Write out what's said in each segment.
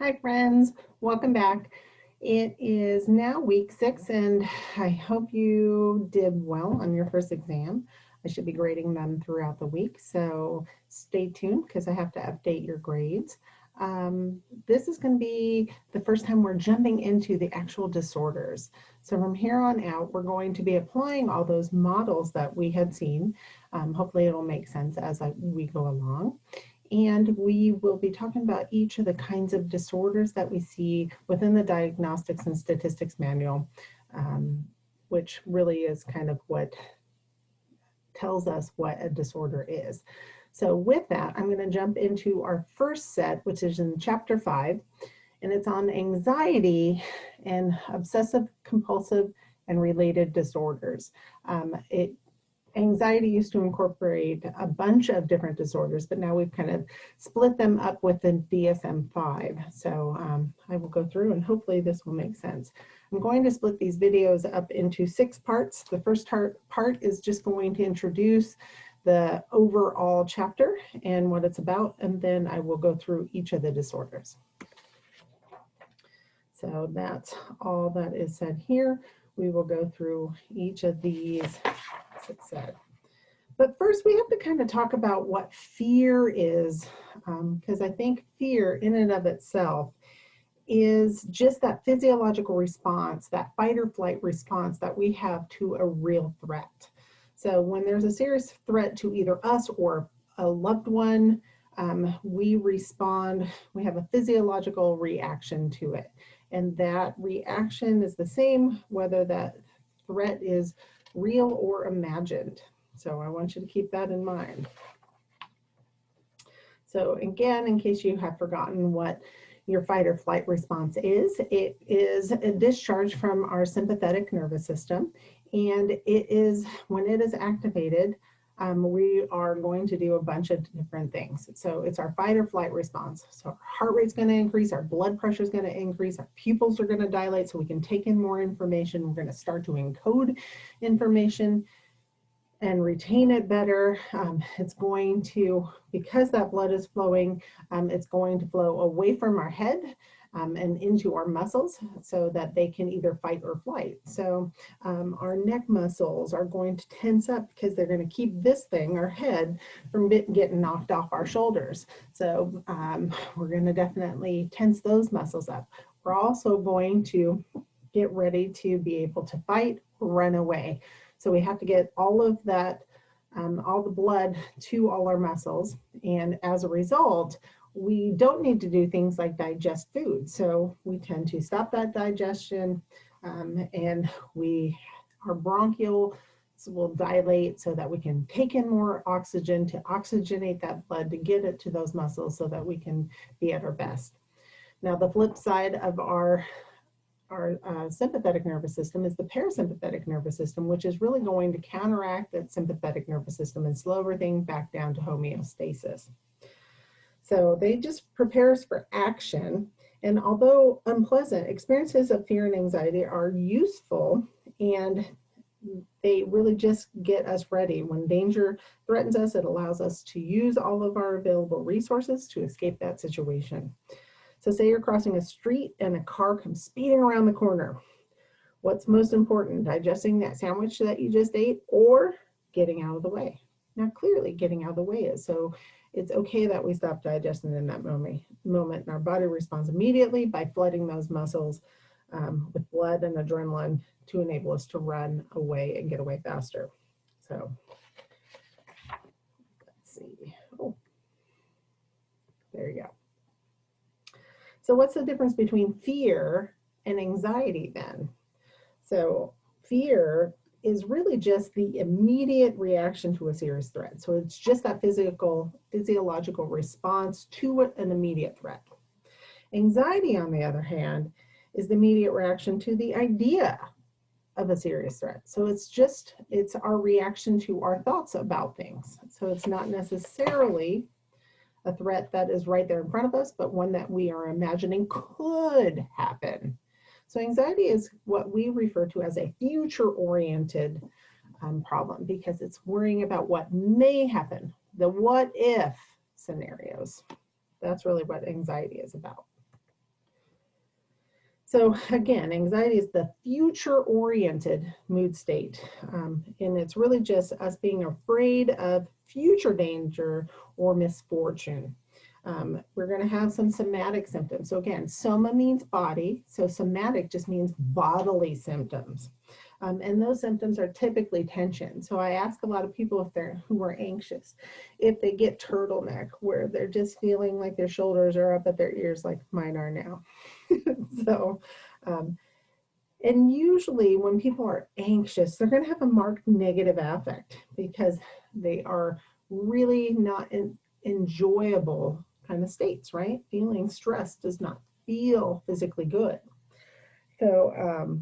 Hi friends, welcome back. It is now week 6 and I hope you did well on your first exam. I should be grading them throughout the week, so stay tuned because I have to update your grades. This is going to be the first time we're jumping into the actual disorders. So from here on out, we're going to be applying all those models that we had seen. Hopefully it'll make sense as we go along. And we will be talking about each of the kinds of disorders that we see within the Diagnostics and Statistics Manual, which really is kind of what tells us what a disorder is. So with that, I'm going to jump into our first set, which is in chapter 5, and it's on anxiety and obsessive compulsive and related disorders. Anxiety used to incorporate a bunch of different disorders, but now we've kind of split them up within DSM-5. So I will go through and hopefully this will make sense. I'm going to split these videos up into 6 parts. The first part is just going to introduce the overall chapter and what it's about, and then I will go through each of the disorders. So that's all that is said here. We will go through each of these, as it said. But first we have to kind of talk about what fear is, because I think fear in and of itself is just that physiological response, that fight or flight response that we have to a real threat. So when there's a serious threat to either us or a loved one, we respond, we have a physiological reaction to it. And that reaction is the same whether that threat is real or imagined. So I want you to keep that in mind. So again, in case you have forgotten what your fight or flight response is, it is a discharge from our sympathetic nervous system. And it is, when it is activated, we are going to do a bunch of different things. So it's our fight or flight response. So our heart rate's going to increase, our blood pressure is going to increase, our pupils are going to dilate so we can take in more information. We're going to start to encode information and retain it better. It's going to, because that blood is flowing, it's going to flow away from our head and into our muscles so that they can either fight or flight. So our neck muscles are going to tense up because they're going to keep this thing, our head, from getting knocked off our shoulders. So we're going to definitely tense those muscles up. We're also going to get ready to be able to fight or run away. So we have to get all of that, all the blood to all our muscles. And as a result, we don't need to do things like digest food. So we tend to stop that digestion and our bronchioles will dilate so that we can take in more oxygen to oxygenate that blood to get it to those muscles so that we can be at our best. Now the flip side of our sympathetic nervous system is the parasympathetic nervous system, which is really going to counteract that sympathetic nervous system and slow everything back down to homeostasis. So they just prepare us for action. And although unpleasant, experiences of fear and anxiety are useful and they really just get us ready. When danger threatens us, it allows us to use all of our available resources to escape that situation. So say you're crossing a street and a car comes speeding around the corner. What's most important, digesting that sandwich that you just ate or getting out of the way? Now, clearly getting out of the way is. So it's okay that we stop digesting in that moment and our body responds immediately by flooding those muscles with blood and adrenaline to enable us to run away and get away faster. So let's see. Oh, there you go. So what's the difference between fear and anxiety then? So fear is really just the immediate reaction to a serious threat. So it's just that physiological response to an immediate threat. Anxiety, on the other hand, is the immediate reaction to the idea of a serious threat. So it's our reaction to our thoughts about things. So it's not necessarily a threat that is right there in front of us, but one that we are imagining could happen. So anxiety is what we refer to as a future-oriented problem because it's worrying about what may happen, the what if scenarios. That's really what anxiety is about. So again, anxiety is the future-oriented mood state. And it's really just us being afraid of future danger or misfortune. We're going to have some somatic symptoms. So again, soma means body. So somatic just means bodily symptoms. And those symptoms are typically tension. So I ask a lot of people who are anxious, if they get turtleneck, where they're just feeling like their shoulders are up at their ears like mine are now. So, and usually when people are anxious, they're going to have a marked negative affect because they are really not in enjoyable kind of states, right? Feeling stressed does not feel physically good. So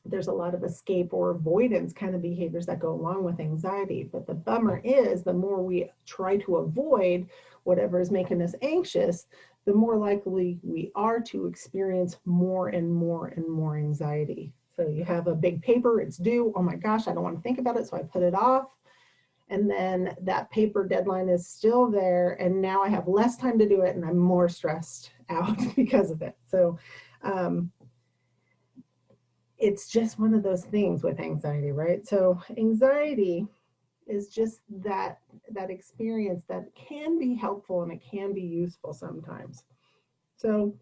there's a lot of escape or avoidance kind of behaviors that go along with anxiety. But the bummer is the more we try to avoid whatever is making us anxious, the more likely we are to experience more and more and more anxiety. So you have a big paper, it's due. Oh my gosh, I don't want to think about it. So I put it off. And then that paper deadline is still there. And now I have less time to do it and I'm more stressed out because of it. So it's just one of those things with anxiety, right? So anxiety is just that experience that can be helpful and it can be useful sometimes. So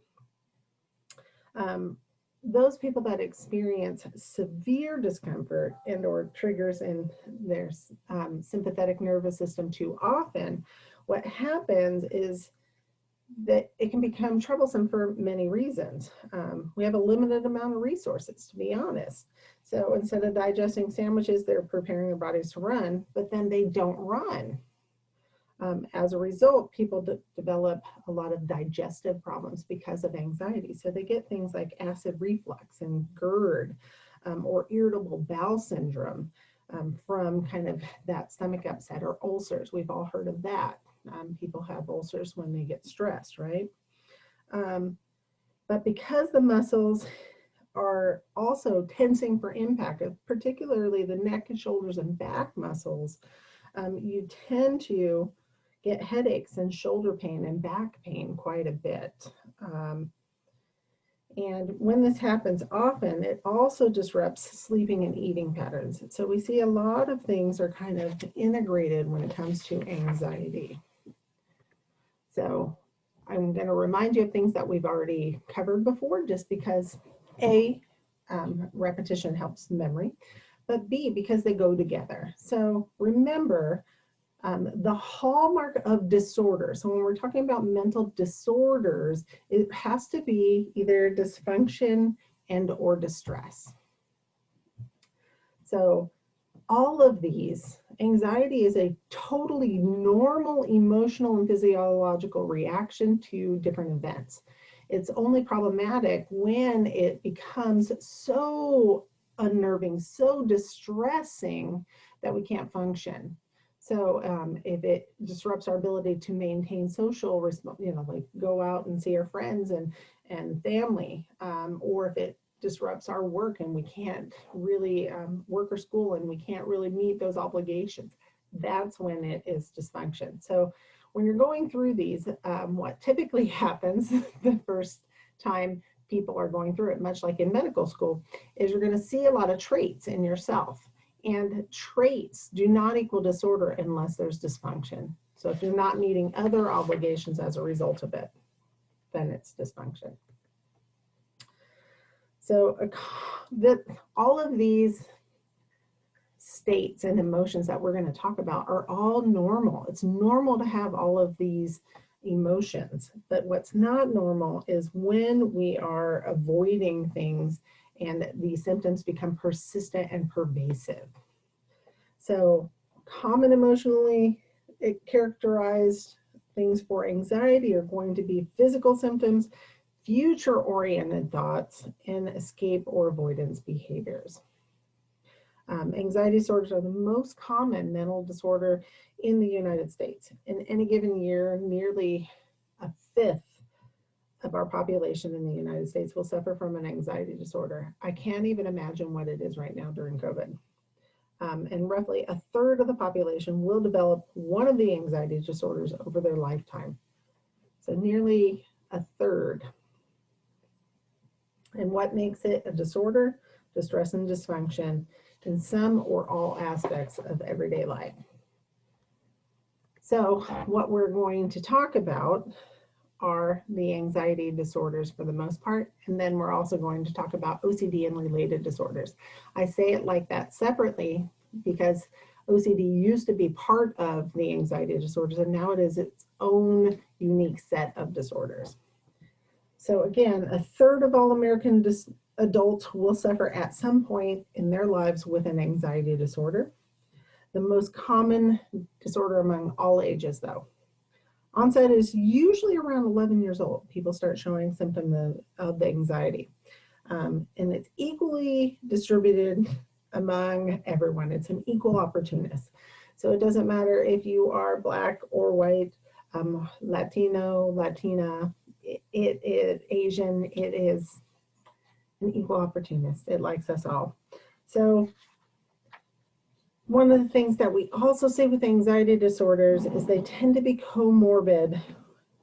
those people that experience severe discomfort and or triggers in their sympathetic nervous system too often, what happens is that it can become troublesome for many reasons. We have a limited amount of resources, to be honest. So instead of digesting sandwiches, they're preparing their bodies to run, but then they don't run. As a result, people develop a lot of digestive problems because of anxiety. So they get things like acid reflux and GERD or irritable bowel syndrome from kind of that stomach upset, or ulcers. We've all heard of that. People have ulcers when they get stressed, right? But because the muscles are also tensing for impact, particularly the neck and shoulders and back muscles, you tend to get headaches and shoulder pain and back pain quite a bit. And when this happens often, it also disrupts sleeping and eating patterns. So we see a lot of things are kind of integrated when it comes to anxiety. So I'm going to remind you of things that we've already covered before, just because A, repetition helps memory, but B, because they go together. So remember, the hallmark of disorder. So when we're talking about mental disorders, it has to be either dysfunction and or distress. So all of these, anxiety is a totally normal emotional and physiological reaction to different events. It's only problematic when it becomes so unnerving, so distressing that we can't function. So if it disrupts our ability to maintain social, like go out and see our friends and family, or if it disrupts our work and we can't really work or school and we can't really meet those obligations, that's when it is dysfunction. So when you're going through these, what typically happens the first time people are going through it, much like in medical school, is you're going to see a lot of traits in yourself. And traits do not equal disorder unless there's dysfunction. So if you're not meeting other obligations as a result of it, then it's dysfunction. So all of these states and emotions that we're going to talk about are all normal. It's normal to have all of these emotions, but what's not normal is when we are avoiding things and these symptoms become persistent and pervasive. So common emotionally characterized things for anxiety are going to be physical symptoms, future-oriented thoughts, and escape or avoidance behaviors. Anxiety disorders are the most common mental disorder in the United States. In any given year, nearly a fifth of our population in the United States will suffer from an anxiety disorder. I can't even imagine what it is right now during COVID. And roughly a third of the population will develop one of the anxiety disorders over their lifetime. So nearly a third. And what makes it a disorder? Distress and dysfunction in some or all aspects of everyday life. So what we're going to talk about are the anxiety disorders for the most part, and then we're also going to talk about OCD and related disorders. I say it like that separately because OCD used to be part of the anxiety disorders, and now it is its own unique set of disorders. So again, a third of all American adults will suffer at some point in their lives with an anxiety disorder. The most common disorder among all ages, though. Onset is usually around 11 years old. People start showing symptoms of anxiety. And it's equally distributed among everyone. It's an equal opportunist. So it doesn't matter if you are Black or white, Latino, Latina, Asian, it is an equal opportunist. It likes us all. So one of the things that we also say with anxiety disorders is they tend to be comorbid,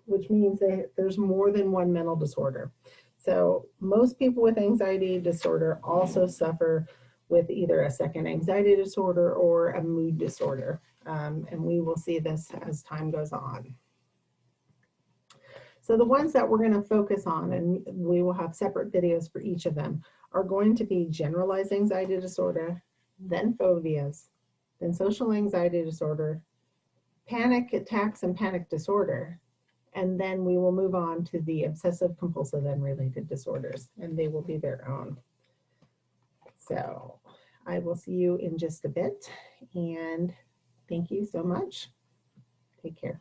which means there's more than one mental disorder. So most people with anxiety disorder also suffer with either a second anxiety disorder or a mood disorder. And we will see this as time goes on. So the ones that we're going to focus on, and we will have separate videos for each of them, are going to be generalized anxiety disorder, then phobias, then social anxiety disorder, panic attacks and panic disorder, and then we will move on to the obsessive compulsive and related disorders, and they will be their own. So I will see you in just a bit, and thank you so much. Take care.